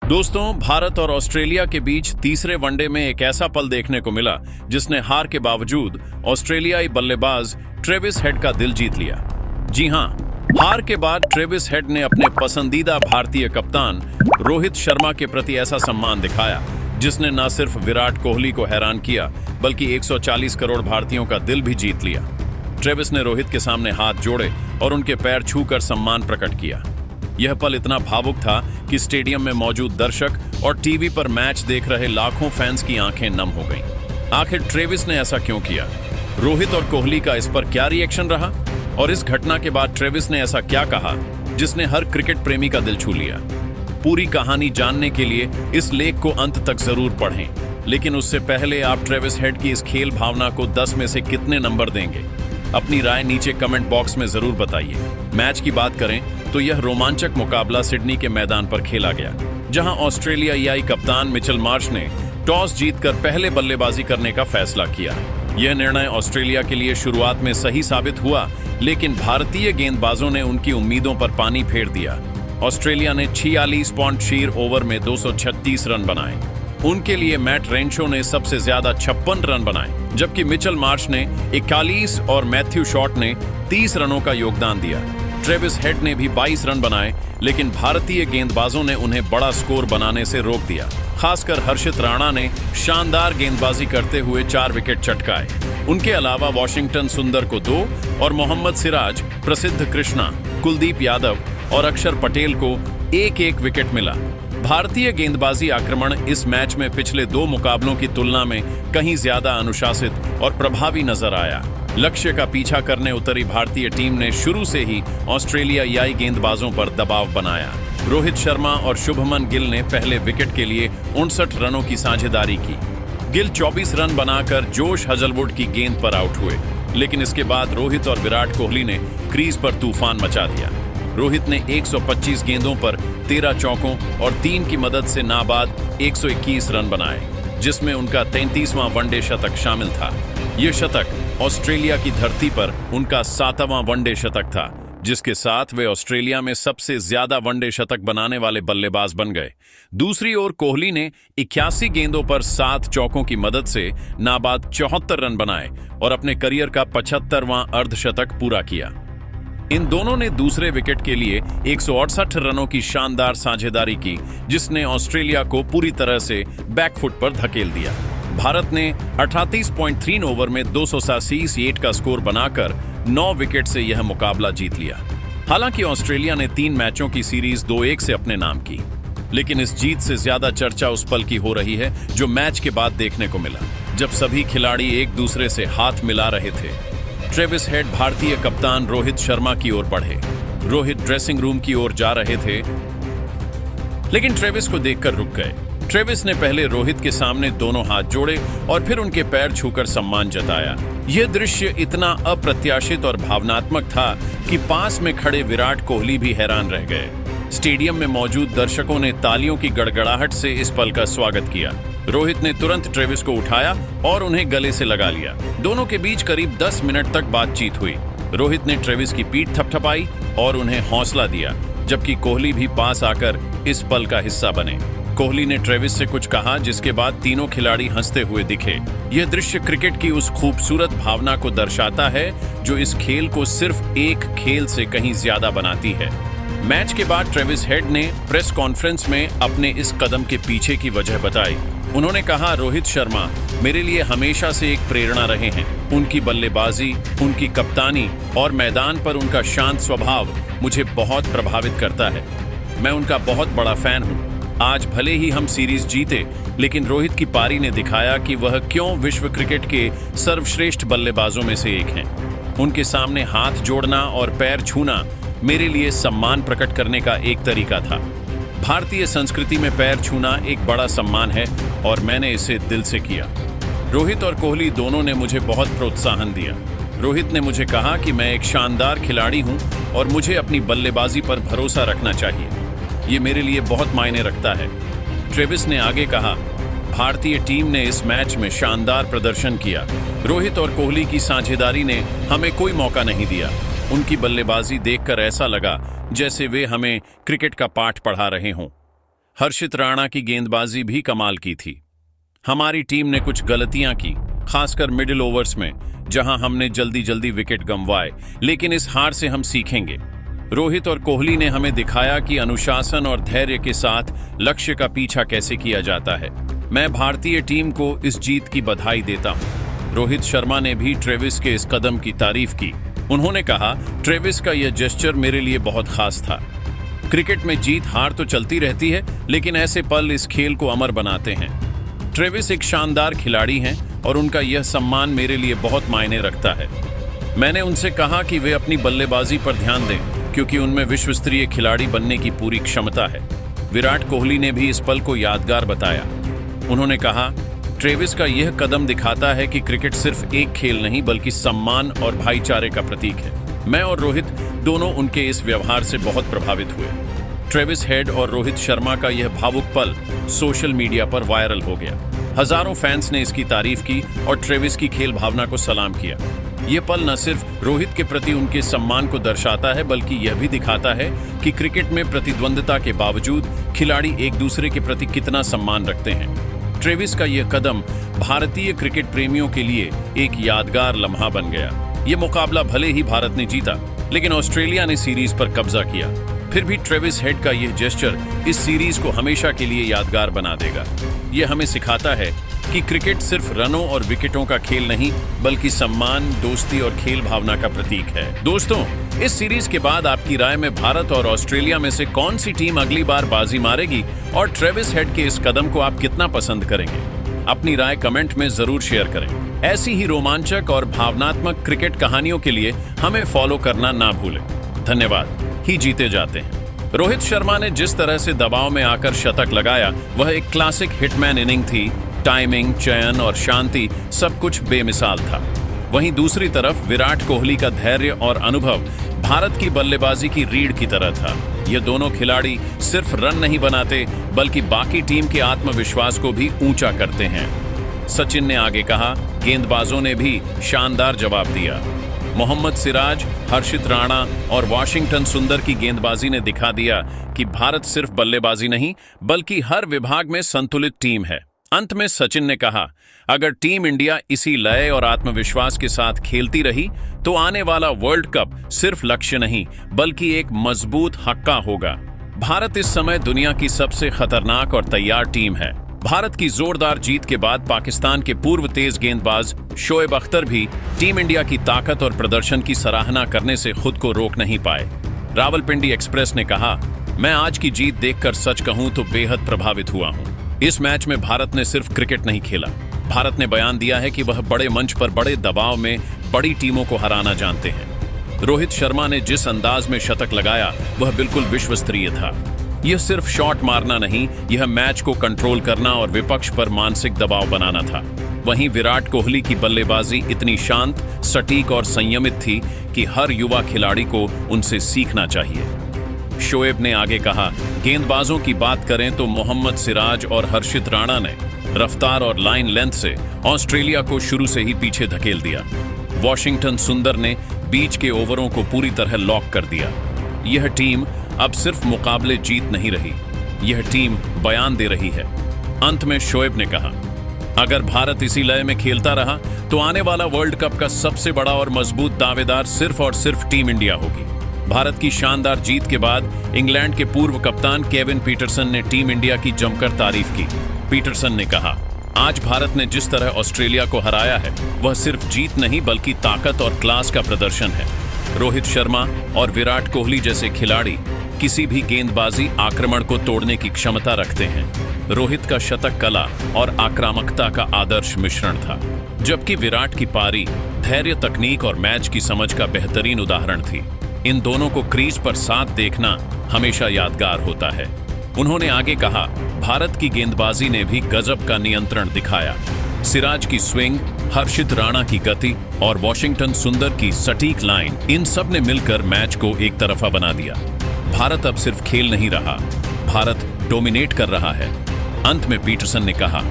दोस्तों, भारत और ऑस्ट्रेलिया के बीच तीसरे वनडे में एक ऐसा पल देखने को मिला जिसने हार के बावजूद ऑस्ट्रेलियाई बल्लेबाज ट्रेविस हेड का दिल जीत लिया। जी हां, हार के बाद ट्रेविस हेड ने अपने पसंदीदा भारतीय कप्तान रोहित शर्मा के प्रति ऐसा सम्मान दिखाया जिसने न सिर्फ विराट कोहली को हैरान किया बल्कि 140 करोड़ भारतीयों का दिल भी जीत लिया। ट्रेविस ने रोहित के सामने हाथ जोड़े और उनके पैर छूकर सम्मान प्रकट किया। यह पल इतना भावुक था कि स्टेडियम में मौजूद दर्शक और टीवी पर मैच देख रहे लाखों फैंस की आंखें नम हो गईं। आखिर ट्रेविस ने ऐसा क्यों किया? रोहित और कोहली का इस पर क्या रिएक्शन रहा? और इस घटना के बाद ट्रेविस ने ऐसा क्या कहा जिसने हर क्रिकेट प्रेमी का दिल छू लिया? पूरी कहानी जानने के लिए इस लेख को अंत तक जरूर पढ़ें। लेकिन उससे पहले आप ट्रेविस हेड की इस खेल भावना को 10 में से कितने नंबर देंगे? अपनी राय नीचे कमेंट बॉक्स में जरूर बताइए। मैच की बात करें तो यह रोमांचक मुकाबला सिडनी के मैदान पर खेला गया, जहां ऑस्ट्रेलियाई कप्तान मिचेल मार्श ने टॉस जीतकर पहले बल्लेबाजी करने का फैसला किया। यह निर्णय ऑस्ट्रेलिया के लिए शुरुआत में सही साबित हुआ, लेकिन भारतीय गेंदबाजों ने उनकी उम्मीदों पर पानी फेर दिया। ऑस्ट्रेलिया ने 46.6 ओवर में 236 रन बनाए। उनके लिए मैट रेंशो ने सबसे ज्यादा 56 रन बनाए, जबकि मिचेल मार्श ने 41 और मैथ्यू शॉट ने 30 रनों का योगदान दिया। ट्रेविस हेड ने भी 22 रन बनाए, लेकिन भारतीय गेंदबाजों ने उन्हें बड़ा स्कोर बनाने से रोक दिया। खासकर हर्षित राणा ने शानदार गेंदबाजी करते हुए 4 विकेट चटकाए। उनके अलावा वॉशिंगटन सुंदर को 2 और मोहम्मद सिराज, प्रसिद्ध कृष्णा, कुलदीप यादव और अक्षर पटेल को 1-1 विकेट मिला। भारतीय गेंदबाजी आक्रमण इस मैच में पिछले 2 मुकाबलों की तुलना में कहीं ज्यादा अनुशासित और प्रभावी नजर आया। लक्ष्य का पीछा करने उतरी भारतीय टीम ने शुरू से ही ऑस्ट्रेलियाई गेंदबाजों पर दबाव बनाया। रोहित शर्मा और शुभमन गिल ने पहले विकेट के लिए 59 रनों की साझेदारी की। गिल 24 रन बनाकर जोश हजलवुड की गेंद पर आउट हुए, लेकिन इसके बाद रोहित और विराट कोहली ने क्रीज पर तूफान मचा दिया। रोहित ने 125 गेंदों पर 13 चौकों और 3 की मदद से नाबाद 121 रन बनाए, जिसमें उनका 33वां वनडे शतक शामिल था। यह शतक ऑस्ट्रेलिया की धरती पर उनका 7वां वनडे शतक था, जिसके साथ वे ऑस्ट्रेलिया में सबसे ज्यादा वनडे शतक बनाने वाले बल्लेबाज बन गए। दूसरी ओर कोहली ने 81 गेंदों पर 7 चौकों की मदद से नाबाद 74 रन बनाए और अपने करियर का 75वां अर्धशतक पूरा किया। इन दोनों ने दूसरे विकेट के लिए 168 रनों की शानदार साझेदारी की, जिसने ऑस्ट्रेलिया को पूरी तरह से बैकफुट पर धकेल दिया। भारत ने 38.3 ओवर में 288 का स्कोर बनाकर 9 विकेट से यह मुकाबला जीत लिया। हालांकि ऑस्ट्रेलिया ने 3 मैचों की सीरीज 2-1 से अपने नाम की, लेकिन इस जीत से ज्यादा चर्चा उस पल की हो रही है जो मैच के बाद देखने को मिला, जब सभी खिलाड़ी एक दूसरे से हाथ मिला रहे थे। ट्रेविस हेड भारतीय कप्तान रोहित शर्मा की ओर बढ़े। रोहित ड्रेसिंग रूम की ओर जा रहे थे, लेकिन ट्रेविस को देखकर रुक गए। ट्रेविस ने पहले रोहित के सामने दोनों हाथ जोड़े और फिर उनके पैर छूकर सम्मान जताया। यह दृश्य इतना अप्रत्याशित और भावनात्मक था कि पास में खड़े विराट कोहली भी हैरान रह गए। स्टेडियम में मौजूद दर्शकों ने तालियों की गड़गड़ाहट से इस पल का स्वागत किया। रोहित ने तुरंत ट्रेविस को उठाया और उन्हें गले से लगा लिया। दोनों के बीच करीब 10 मिनट तक बातचीत हुई। रोहित ने ट्रेविस की पीठ थपथपाई और उन्हें हौसला दिया, जबकि कोहली भी पास आकर इस पल का हिस्सा बने। कोहली ने ट्रेविस से कुछ कहा, जिसके बाद तीनों खिलाड़ी हंसते हुए दिखे। यह दृश्य क्रिकेट की उस खूबसूरत भावना को दर्शाता है जो इस खेल को सिर्फ एक खेल से कहीं ज्यादा बनाती है। मैच के बाद ट्रेविस हेड ने प्रेस कॉन्फ्रेंस में अपने इस कदम के पीछे की वजह बताई। उन्होंने कहा, रोहित शर्मा मेरे लिए हमेशा से एक प्रेरणा रहे हैं। उनकी बल्लेबाजी, उनकी कप्तानी और मैदान पर उनका शांत स्वभाव मुझे बहुत प्रभावित करता है। मैं उनका बहुत बड़ा फैन हूं। आज भले ही हम सीरीज जीते, लेकिन रोहित की पारी ने दिखाया कि वह क्यों विश्व क्रिकेट के सर्वश्रेष्ठ बल्लेबाजों में से एक हैं। उनके सामने हाथ जोड़ना और पैर छूना मेरे लिए सम्मान प्रकट करने का एक तरीका था। भारतीय संस्कृति में पैर छूना एक बड़ा सम्मान है और मैंने इसे दिल से किया। रोहित और कोहली दोनों ने मुझे बहुत प्रोत्साहन दिया। रोहित ने मुझे कहा कि मैं एक शानदार खिलाड़ी हूं और मुझे अपनी बल्लेबाजी पर भरोसा रखना चाहिए। ये मेरे लिए बहुत मायने रखता है। ट्रेविस ने आगे कहा, भारतीय टीम ने इस मैच में शानदार प्रदर्शन किया। रोहित और कोहली की साझेदारी ने हमें कोई मौका नहीं दिया। उनकी बल्लेबाजी देखकर ऐसा लगा जैसे वे हमें क्रिकेट का पाठ पढ़ा रहे हों। हर्षित राणा की गेंदबाजी भी कमाल की थी। हमारी टीम ने कुछ गलतियां की, खासकर मिडिल ओवर्स में, जहां हमने जल्दी जल्दी विकेट गंवाए, लेकिन इस हार से हम सीखेंगे। रोहित और कोहली ने हमें दिखाया कि अनुशासन और धैर्य के साथ लक्ष्य का पीछा कैसे किया जाता है। मैं भारतीय टीम को इस जीत की बधाई देता हूं। रोहित शर्मा ने भी ट्रेविस के इस कदम की तारीफ की। उन्होंने कहा, ट्रेविस का यह जेस्चर मेरे लिए बहुत खास था। क्रिकेट में जीत हार तो चलती रहती है, लेकिन ऐसे पल इस खेल को अमर बनाते हैं। ट्रेविस एक शानदार खिलाड़ी हैं और उनका यह सम्मान मेरे लिए बहुत मायने रखता है। मैंने उनसे कहा कि वे अपनी बल्लेबाजी पर ध्यान दें, क्योंकि उनमें विश्व स्तरीय खिलाड़ी बनने की पूरी क्षमता है। विराट कोहली ने भी इस पल को यादगार बताया। उन्होंने कहा, ट्रेविस का यह कदम दिखाता है कि क्रिकेट सिर्फ एक खेल नहीं बल्कि सम्मान और भाईचारे का प्रतीक है। मैं और रोहित दोनों उनके इस व्यवहार से बहुत प्रभावित हुए। ट्रेविस हेड और रोहित शर्मा का यह भावुक पल सोशल मीडिया पर वायरल हो गया। हजारों फैंस ने इसकी तारीफ की और ट्रेविस की खेल भावना को सलाम किया। यह पल न सिर्फ रोहित के प्रति उनके सम्मान को दर्शाता है, बल्कि यह भी दिखाता है कि क्रिकेट में प्रतिद्वंद्विता के बावजूद खिलाड़ी एक दूसरे के प्रति कितना सम्मान रखते हैं। ट्रेविस का यह कदम भारतीय क्रिकेट प्रेमियों के लिए एक यादगार लम्हा बन गया। यह मुकाबला भले ही भारत ने जीता, लेकिन ऑस्ट्रेलिया ने सीरीज पर कब्जा किया। फिर भी ट्रेविस हेड का यह जेस्चर इस सीरीज को हमेशा के लिए यादगार बना देगा। यह हमें सिखाता है कि क्रिकेट सिर्फ रनों और विकेटों का खेल नहीं, बल्कि सम्मान, दोस्ती और खेल भावना का प्रतीक है। दोस्तों, इस सीरीज के बाद आपकी राय में भारत और ऑस्ट्रेलिया में से कौन सी टीम अगली बार बाजी मारेगी और ट्रेविस हेड के इस कदम को आप कितना पसंद करेंगे? अपनी राय कमेंट में जरूर शेयर करें। ऐसी ही रोमांचक और भावनात्मक क्रिकेट कहानियों के लिए हमें फॉलो करना ना भूलें। धन्यवाद। ही जीते जाते हैं। रोहित शर्मा ने जिस तरह से दबाव में आकर शतक लगाया, वह एक क्लासिक हिटमैन इनिंग थी। टाइमिंग, चयन और शांति सब कुछ बेमिसाल था। वहीं दूसरी तरफ विराट कोहली का धैर्य और अनुभव भारत की बल्लेबाजी की रीढ़ की तरह था। ये दोनों खिलाड़ी सिर्फ रन नहीं बनाते, बल्कि बाकी टीम के आत्मविश्वास को भी ऊंचा करते हैं। सचिन ने आगे कहा, गेंदबाजों ने भी शानदार जवाब दिया। मोहम्मद सिराज, हर्षित राणा और वाशिंगटन सुंदर की गेंदबाजी ने दिखा दिया कि भारत सिर्फ बल्लेबाजी नहीं, बल्कि हर विभाग में संतुलित टीम है। अंत में सचिन ने कहा, अगर टीम इंडिया इसी लय और आत्मविश्वास के साथ खेलती रही तो आने वाला वर्ल्ड कप सिर्फ लक्ष्य नहीं, बल्कि एक मजबूत हक्का होगा। भारत इस समय दुनिया की सबसे खतरनाक और तैयार टीम है। भारत की जोरदार जीत के बाद पाकिस्तान के पूर्व तेज गेंदबाज शोएब अख्तर भी टीम इंडिया की ताकत और प्रदर्शन की सराहना करने से खुद को रोक नहीं पाए। रावलपिंडी एक्सप्रेस ने कहा, मैं आज की जीत देखकर सच कहूं तो बेहद प्रभावित हुआ हूं। इस मैच में भारत ने सिर्फ क्रिकेट नहीं खेला, भारत ने बयान दिया है कि वह बड़े मंच पर बड़े दबाव में बड़ी टीमों को हराना जानते हैं। रोहित शर्मा ने जिस अंदाज में शतक लगाया, वह बिल्कुल विश्व स्तरीय था। यह सिर्फ शॉट मारना नहीं, यह मैच को कंट्रोल करना और विपक्ष पर मानसिक दबाव बनाना था। वहीं विराट कोहली की बल्लेबाजी इतनी शांत, सटीक और संयमित थी कि हर युवा खिलाड़ी को उनसे सीखना चाहिए। शोएब ने आगे कहा, गेंदबाजों की बात करें तो मोहम्मद सिराज और हर्षित राणा ने रफ्तार और लाइन लेंथ से ऑस्ट्रेलिया को शुरू से ही पीछे धकेल दिया। वाशिंगटन सुंदर ने बीच के ओवरों को पूरी तरह लॉक कर दिया। यह टीम अब सिर्फ मुकाबले जीत नहीं रही, यह टीम बयान दे रही है। अंत में शोएब ने कहा, अगर भारत इसी लय में खेलता रहा तो आने वाला वर्ल्ड कप का सबसे बड़ा और मजबूत दावेदार सिर्फ और सिर्फ टीम इंडिया होगी। भारत की शानदार जीत के बाद इंग्लैंड के पूर्व कप्तान केविन पीटरसन ने टीम इंडिया की जमकर तारीफ की। पीटरसन ने कहा, आज भारत ने जिस तरह ऑस्ट्रेलिया को हराया है, वह सिर्फ जीत नहीं बल्कि ताकत और क्लास का प्रदर्शन है। रोहित शर्मा और विराट कोहली जैसे खिलाड़ी किसी भी गेंदबाजी आक्रमण को तोड़ने की क्षमता रखते हैं। रोहित का शतक कला और आक्रामकता का आदर्श मिश्रण था, जबकि विराट की पारी धैर्य, तकनीक और मैच की समझ का बेहतरीन उदाहरण थी। इन दोनों को क्रीज पर साथ देखना हमेशा यादगार होता है। उन्होंने आगे कहा, भारत की गेंदबाजी ने भी गजब का नियंत्रण दिखाया। सिराज की स्विंग, हर्षित राणा की गति और वाशिंगटन सुंदर की सटीक लाइन, इन सब ने मिलकर मैच को एक तरफा बना दिया। भारत अब सिर्फ खेल नहीं रहा, भारत डोमिनेट कर रहा है। अंत में पीटरसन ने कहा,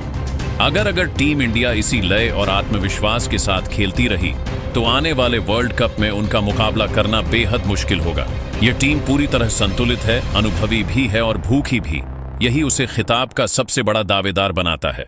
अगर टीम इंडिया इसी लय और आत्मविश्वास के साथ खेलती रही तो आने वाले वर्ल्ड कप में उनका मुकाबला करना बेहद मुश्किल होगा। यह टीम पूरी तरह संतुलित है, अनुभवी भी है और भूखी भी। यही उसे खिताब का सबसे बड़ा दावेदार बनाता है।